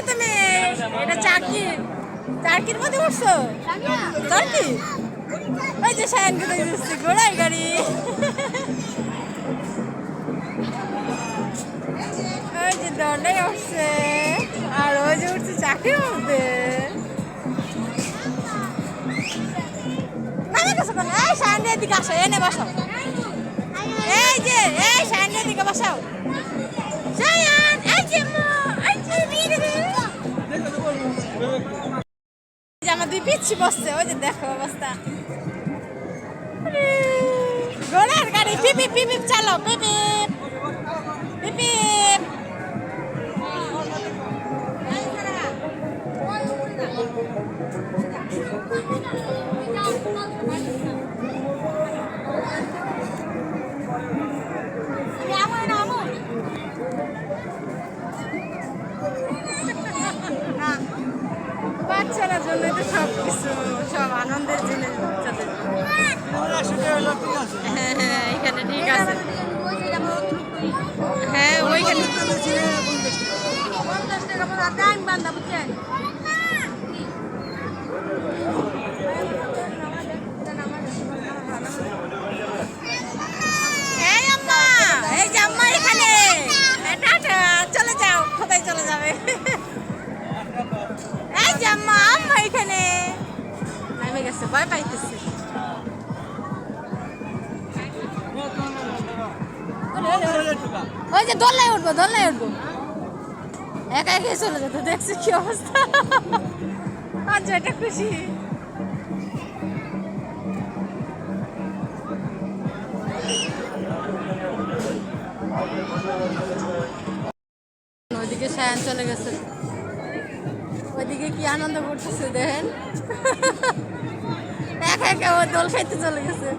তুমি? এটা চারকির মধ্যে উঠছো? চারকি? ওই যে সায়নকে দেখছি ঘোড়াই গাড়ি। ওই যে দরটাই উঠছে আর ওই যে উঠছে চাকরির মধ্যে। এই সায়নের দিকে আসো, এনে বসাও। এই যে এই সায়নের দিকে বসাও। সায়ন এই যে আমার দুই পিচ্ছি বসছে, ওই যে দেখো অবস্থা। ঘোড়ার গাড়ি পিপিপ পিপিপ চালো, পিপিপ পিপিপ। বাচ্চারা জন্য তো সব কিছু, সব আনন্দের জিনিস বাচ্চাদের। হ্যাঁ হ্যাঁ এখানে ঠিক আছে। হ্যাঁ ওইখানে এই আম্মা, এই যে আম্মা এখানে। টাটা, চলে যাও, কোথায় চলে যাবে? এই যে আম্মা, আম্মা এখানে নেমে গেছে, ভয় পাইতেছে। ওই যে দোলনায় উঠবো, দোলনায় উঠবো। একা একাই চলে যেত, দেখছি কি অবস্থা। আচ্ছা এটা খুশি। ওইদিকে সায়ান চলে গেছে, ওইদিকে কি আনন্দ করতেছে দেখেন। একা একা ও দোল খাইতে চলে গেছে।